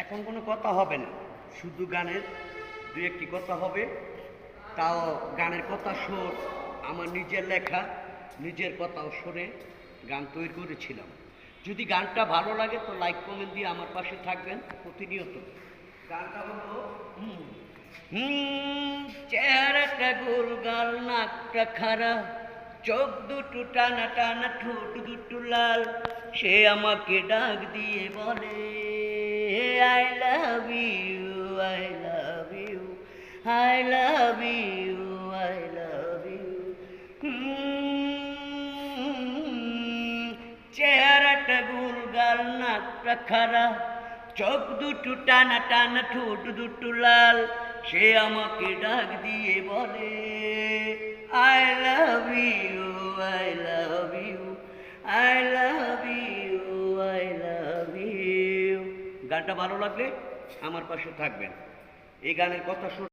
এখন কোনো কথা হবে না, শুধু গানের দু একটি কথা হবে। তাও গানের কথা সুর আমার নিজের লেখা, নিজের কথা ও সুরে গান তৈরি করেছিলাম। যদি গানটা ভালো লাগে তো লাইক কমেন্ট দিয়ে আমার পাশে থাকবেন প্রতিনিয়ত। গানটা হলো চেহারাটা গোল, গাল নাকটা খাড়া, চোখ দুটো টানা টানা, ঠোঁট দুটো লাল, সে আমাকে ডাক দিয়ে বলে I love you, I love you, I love you, I love you. চেহারাটা গোল, গাল নাকটা খাড়া, চোখ দুটো টানা টানা, ঠোঁট দুটো লাল, সে আমাকে ডাক দিয়ে বলে I love you, I love you, I love you, I love you. গানটা ভালো লাগলে আমার পাশে থাকবেন। এই গানের কথা শুনে